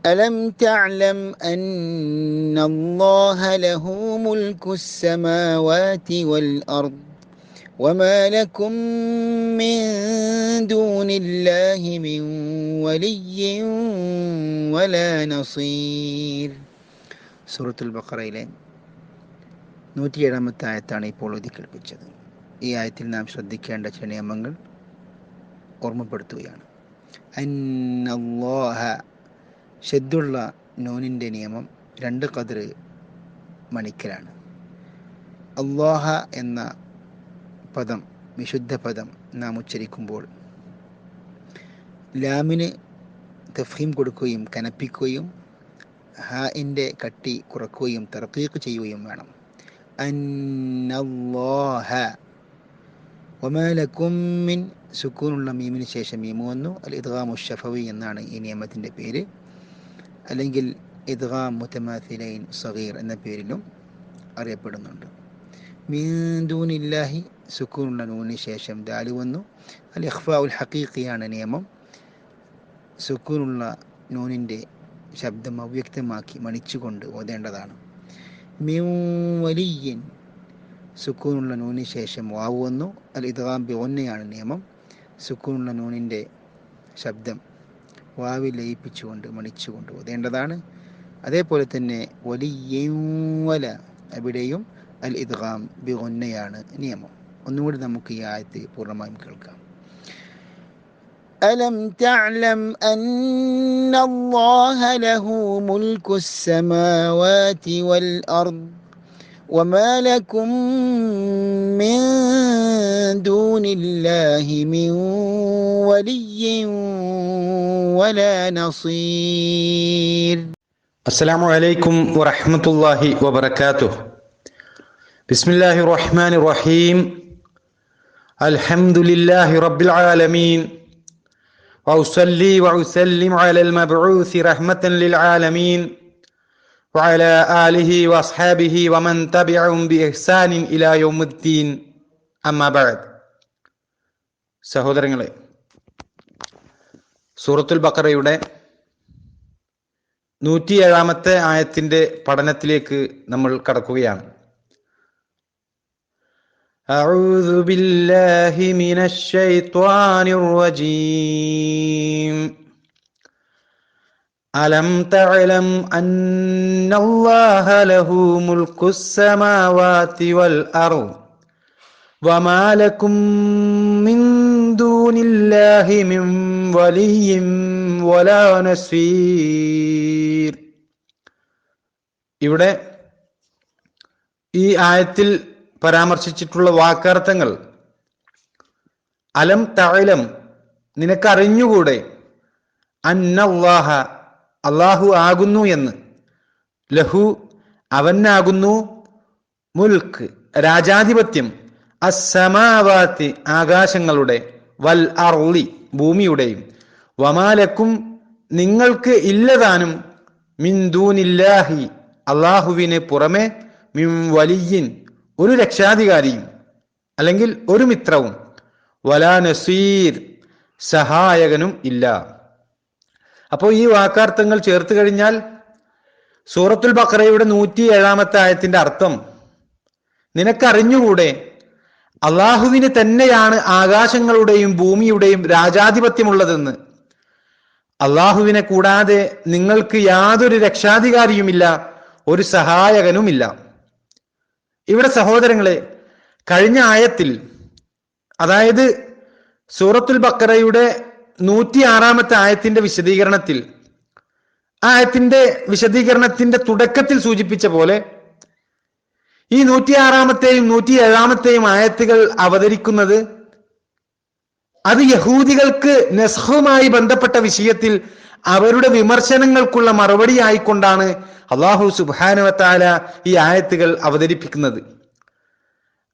ألم تعلم أن الله له ملك السماوات والأرض وما لكم من دون الله من ولي ولا نصير. സൂറത്തുൽ ബഖറയിലെ 107-ാമത്തെ ആയത്താണ് ഇപ്പോൾ ഓതി കേൾപ്പിച്ചത്. ഈ ആയത്തിൽ നാം ശ്രദ്ധിക്കേണ്ട ചില നിയമങ്ങൾ ഓർമ്മപ്പെടുത്തുകയാണ്. അന്നല്ലാഹ, ഷദ്ദുള്ള നൂനിൻ്റെ നിയമം 2 ഖദ്ർ മണിക്കലാണ്. അല്ലാഹ എന്ന പദം, വിശുദ്ധ പദം നാം ഉച്ചരിക്കുമ്പോൾ ലാമിന് തഫ്ഹീം കൊടുക്കുകയും കനപ്പിക്കുകയും ഹാഇൻ്റെ കട്ടി കുറക്കുകയും തർക്കീഖ് ചെയ്യുകയും വേണം. അന്നല്ലാഹ. വമാ ലക്കും മിൻ, സുക്കൂനുള്ള മീമിന് ശേഷം മീമു വന്നു. അൽ ഇദ്ഗാമു ശഫവി എന്നാണ് ഈ നിയമത്തിൻ്റെ പേര്, അല്ലെങ്കിൽ ഇദ്ഗാം മുതമാസിലൈൻ സഗീർ എന്ന പേരിലും അറിയപ്പെടുന്നുണ്ട്. മിൻ ദൂനില്ലാഹി, സുക്കൂനുള്ള നൂനിന് ശേഷം ദാല് വന്നു. അൽ ഇഖ്ഫാഉൽ ഹഖീഖിയാണ് നിയമം. സുക്കൂനുള്ള നൂനിൻ്റെ ശബ്ദം അവ്യക്തമാക്കി മണിച്ചുകൊണ്ട് ഓതേണ്ടതാണ്. മിൻ വലിയ്യിൻ, സുക്കൂനുള്ള നൂനിന് ശേഷം വാവ് വന്നു. അൽ ഇദ്ഗാം ബിഗുന്നയാണ് നിയമം. സുക്കൂനുള്ള നൂനിൻ്റെ ശബ്ദം വാവിൽ ലയിപ്പിച്ചുകൊണ്ട് മണിച്ചുകൊണ്ട് ഓതേണ്ടതാണ്. അതേപോലെ തന്നെ വലിയ്യിൻ വല, അവിടെയും അൽ ഇദ്ഗാം ബിഗുന്നയാണ് നിയമം. ഒന്നുകൂടി നമുക്ക് ഈ ആയത്ത് പൂർണ്ണമായും കേൾക്കാം. ألم تعلم أن الله له ملك السماوات والأرض وما لكم من دون الله من ولي ولا نصير. السلام عليكم ورحمة الله وبركاته. بسم الله الرحمن الرحيم. الحمد لله رب العالمين، وأصلي وأسلم على المبعوث رحمة للعالمين وعلى آله وأصحابه ومن تبعهم بإحسان إلى يوم الدين. أما بعد. സഹോദരങ്ങളെ, സൂറത്തുൽ ബഖറയുടെ 107-ാമത്തെ ആയത്തിന്റെ പഠനത്തിലേക്ക് നമ്മൾ കടക്കുകയാണ്. أعوذ بالله من الشيطان الرجيم. ألم تعلم أن الله له ملك السماوات والأرض وما لكم من دون الله من ولي ولا نصير. ഇവിടെ ഈ ആയത്തിൽ പരാമർശിച്ചിട്ടുള്ള വാക്കർത്ഥങ്ങൾ, അലം തഅലം, നിനക്കറിഞ്ഞുകൂടെ, അന്നല്ലാഹ, അല്ലാഹു ആകുന്നു എന്ന്, ലഹു, അവനാകുന്നു, മുൽക്ക്, രാജാധിപത്യം, അസ്സമാവാത്തി, ആകാശങ്ങളുടെ, വൽ അർളി, ഭൂമിയുടെയും, വമാലക്കും, നിങ്ങൾക്ക് ഇല്ലതാനും, മിൻ ദൂനില്ലാഹി, അല്ലാഹുവിന് പുറമെ, മിൻ വലിയ്യിൻ, ഒരു രക്ഷാധികാരിയും അല്ലെങ്കിൽ ഒരു മിത്രവും, വലാ നസീർ, സഹായകനും ഇല്ല. അപ്പോൾ ഈ വാക്കാർത്ഥങ്ങൾ ചേർത്ത് കഴിഞ്ഞാൽ സൂറത്തുൽ ബഖറയുടെ 107-ാമത്തെ ആയത്തിന്റെ അർത്ഥം, നിനക്കറിഞ്ഞുകൂടെ അള്ളാഹുവിന് തന്നെയാണ് ആകാശങ്ങളുടെയും ഭൂമിയുടെയും രാജാധിപത്യമുള്ളതെന്ന്, അള്ളാഹുവിനെ കൂടാതെ നിങ്ങൾക്ക് യാതൊരു രക്ഷാധികാരിയുമില്ല, ഒരു സഹായകനുമില്ല. ഇവിടെ സഹോദരങ്ങളെ, കഴിഞ്ഞ ആയത്തിൽ, അതായത് സൂറത്തുൽ ബഖറയുടെ 106-ാമത്തെ ആയത്തിന്റെ വിശദീകരണത്തിൽ, ആയത്തിന്റെ വിശദീകരണത്തിന്റെ തുടക്കത്തിൽ സൂചിപ്പിച്ച പോലെ ഈ 106-ാമത്തെയും 107-ാമത്തെയും ആയത്തുകൾ അവതരിക്കുന്നത് അത് യഹൂദികൾക്ക് നസ്ഖുമായി ബന്ധപ്പെട്ട വിഷയത്തിൽ അവരുടെ വിമർശനങ്ങൾക്കുള്ള മറുപടി ആയിക്കൊണ്ടാണ് അല്ലാഹു സുബ്ഹാനഹു വ തആല ഈ ആയത്തുകൾ അവതരിപ്പിക്കുന്നത്.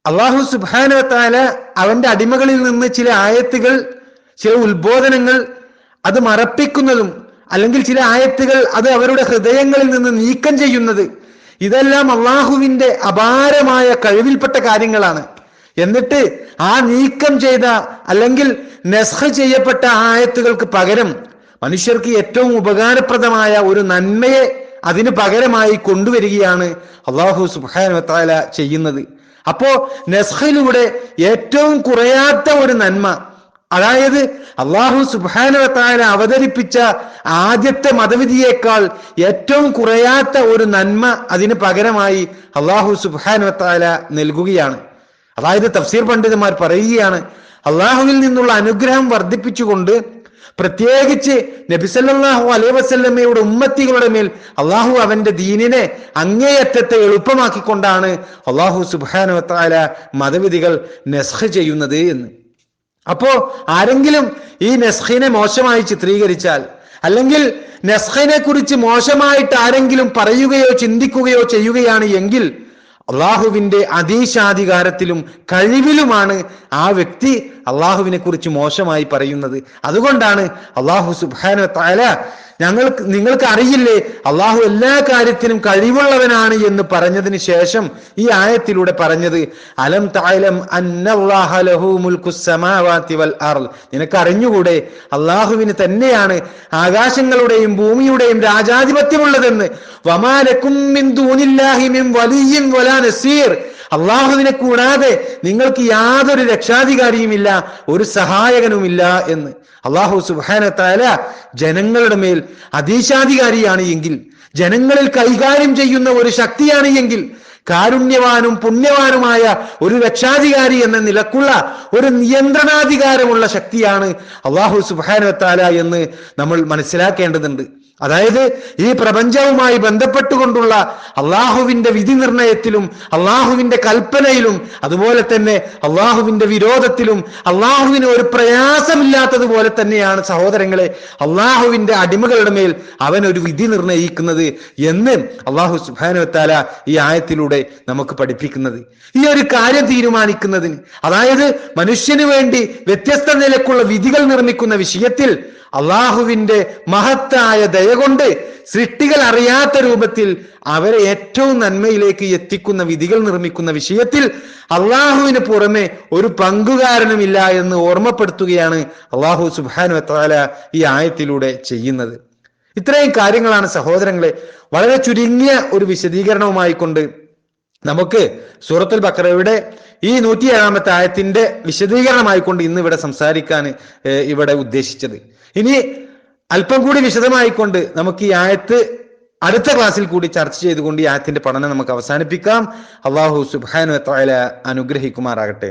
അല്ലാഹു സുബ്ഹാനഹു വ തആല അവന്റെ അടിമകളിൽ നിന്ന് ചില ആയത്തുകൾ, ചില ഉത്ബോധനങ്ങൾ അത് മറപ്പിക്കുന്നതും, അല്ലെങ്കിൽ ചില ആയത്തുകൾ അത് അവരുടെ ഹൃദയങ്ങളിൽ നിന്ന് നീക്കം ചെയ്യുന്നത്, ഇതെല്ലാം അള്ളാഹുവിന്റെ അപാരമായ കഴിവിൽപ്പെട്ട കാര്യങ്ങളാണ്. എന്നിട്ട് ആ നീക്കം ചെയ്ത അല്ലെങ്കിൽ നസ്ഖ് ചെയ്യപ്പെട്ട ആയത്തുകൾക്ക് പകരം മനുഷ്യർക്ക് ഏറ്റവും ഉപകാരപ്രദമായ ഒരു നന്മയെ അതിന് പകരമായി കൊണ്ടുവരികയാണ് അല്ലാഹു സുബ്ഹാനഹു വ തആല ചെയ്യുന്നത്. അപ്പോ നസ്ഖിലൂടെ ഏറ്റവും കുറയാത്ത ഒരു നന്മ, അതായത് അല്ലാഹു സുബ്ഹാനഹു വ തആല അവതരിപ്പിച്ച ആദ്യത്തെ മതവിധിയേക്കാൾ ഏറ്റവും കുറയാത്ത ഒരു നന്മ അതിന് പകരമായി അല്ലാഹു സുബ്ഹാനഹു വ തആല നൽകുകയാണ്. അതായത് തഫ്സീർ പണ്ഡിതന്മാർ പറയുകയാണ്, അള്ളാഹുവിൽ നിന്നുള്ള അനുഗ്രഹം വർദ്ധിപ്പിച്ചുകൊണ്ട് പ്രത്യേകിച്ച് നബി സല്ലല്ലാഹു അലൈഹി വസല്ലമയുടെ ഉമ്മത്തികളുടെ മേൽ അള്ളാഹു അവന്റെ ദീനിനെ അങ്ങേയറ്റത്തെ എളുപ്പമാക്കിക്കൊണ്ടാണ് അള്ളാഹു സുബ്ഹാനഹു വ തആല മതവിധികൾ നസ്ഖ് ചെയ്യുന്നത് എന്ന്. അപ്പോ ആരെങ്കിലും ഈ നസ്ഖിനെ മോശമായി ചിത്രീകരിച്ചാൽ, അല്ലെങ്കിൽ നസ്ഖിനെ കുറിച്ച് മോശമായിട്ട് ആരെങ്കിലും പറയുകയോ ചിന്തിക്കുകയോ ചെയ്യുകയാണ് എങ്കിൽ അള്ളാഹുവിന്റെ അതീശാധികാരത്തിലും കഴിവിലുമാണ് ആ വ്യക്തി അള്ളാഹുവിനെ കുറിച്ച് മോശമായി പറയുന്നത്. അതുകൊണ്ടാണ് അള്ളാഹു സുബ്ഹാനഹു വ തആല നിങ്ങൾക്ക് അറിയില്ലേ അള്ളാഹു എല്ലാ കാര്യത്തിനും കഴിവുള്ളവനാണ് എന്ന് പറഞ്ഞതിന് ശേഷം ഈ ആയത്തിലൂടെ പറഞ്ഞത്, അലം തഅലം അന്നല്ലാഹ ലഹു മുൽക്കുസ് സമാവാതി വൽ അർള്, നിനക്ക് അറിഞ്ഞുകൂടെ അള്ളാഹുവിന് തന്നെയാണ് ആകാശങ്ങളുടെയും ഭൂമിയുടെയും രാജാധിപത്യമുള്ളതെന്ന്. വമാ ലക്കും മിൻ ദൂനില്ലാഹി മിൻ വലിയ്യിൻ വലാ നസീർ, അള്ളാഹുവിനെ കൂടാതെ നിങ്ങൾക്ക് യാതൊരു രക്ഷാധികാരിയുമില്ല, ഒരു സഹായകനുമില്ല എന്ന്. അള്ളാഹു സുബ്ഹാനഹു വ തആല ജനങ്ങളുടെ മേൽ അതീശാധികാരിയാണ് എങ്കിൽ, ജനങ്ങളിൽ കൈകാര്യം ചെയ്യുന്ന ഒരു ശക്തിയാണ് എങ്കിൽ, കാരുണ്യവാനും പുണ്യവാനുമായ ഒരു രക്ഷാധികാരി എന്ന നിലക്കുള്ള ഒരു നിയന്ത്രണാധികാരമുള്ള ശക്തിയാണ് അള്ളാഹു സുബ്ഹാനഹു വ തആല എന്ന് നമ്മൾ മനസ്സിലാക്കേണ്ടതുണ്ട്. അതായത് ഈ പ്രപഞ്ചവുമായി ബന്ധപ്പെട്ടുകൊണ്ടുള്ള അള്ളാഹുവിന്റെ വിധി നിർണയത്തിലും അള്ളാഹുവിന്റെ കൽപ്പനയിലും അതുപോലെ തന്നെ അള്ളാഹുവിന്റെ വിരോധത്തിലും അള്ളാഹുവിന് ഒരു പ്രയാസമില്ലാത്തതുപോലെ തന്നെയാണ് സഹോദരങ്ങളെ അള്ളാഹുവിന്റെ അടിമകളുടെ മേൽ അവൻ ഒരു വിധി നിർണയിക്കുന്നത് എന്ന് അള്ളാഹു സുബ്ഹാനഹു വ തആല ഈ ആയത്തിലൂടെ നമുക്ക് പഠിപ്പിക്കുന്നത്. ഈ ഒരു കാര്യം തീരുമാനിക്കുന്നതിന്, അതായത് മനുഷ്യന് വേണ്ടി വ്യത്യസ്ത നിലക്കുള്ള വിധികൾ നിർമ്മിക്കുന്ന വിഷയത്തിൽ അള്ളാഹുവിന്റെ മഹത്തായ ദയ കൊണ്ട് സൃഷ്ടികൾ അറിയാത്ത രൂപത്തിൽ അവരെ ഏറ്റവും നന്മയിലേക്ക് എത്തിക്കുന്ന വിധികൾ നിർമ്മിക്കുന്ന വിഷയത്തിൽ അള്ളാഹുവിന് പുറമെ ഒരു പങ്കുകാരനുമില്ല എന്ന് ഓർമ്മപ്പെടുത്തുകയാണ് അള്ളാഹു സുബ്ഹാനഹു വ തആല ഈ ആയത്തിലൂടെ ചെയ്യുന്നത്. ഇത്രയും കാര്യങ്ങളാണ് സഹോദരങ്ങളെ വളരെ ചുരുങ്ങിയ ഒരു വിശദീകരണവുമായി കൊണ്ട് നമുക്ക് സൂറത്തുൽ ബഖറയുടെ ഈ 107-ാമത്തെ ആയത്തിന്റെ വിശദീകരണമായി കൊണ്ട് ഇന്ന് ഇവിടെ സംസാരിക്കാൻ ഇവിടെ ഉദ്ദേശിച്ചത്. ഇനി അല്പം കൂടി വിശദമായിക്കൊണ്ട് നമുക്ക് ഈ ആയത്ത് അടുത്ത ക്ലാസ്സിൽ കൂടി ചർച്ച ചെയ്തുകൊണ്ട് ഈ ആയത്തിന്റെ പഠനം നമുക്ക് അവസാനിപ്പിക്കാം. അല്ലാഹു സുബ്ഹാനഹു വ തആല അനുഗ്രഹിക്കുമാറാകട്ടെ.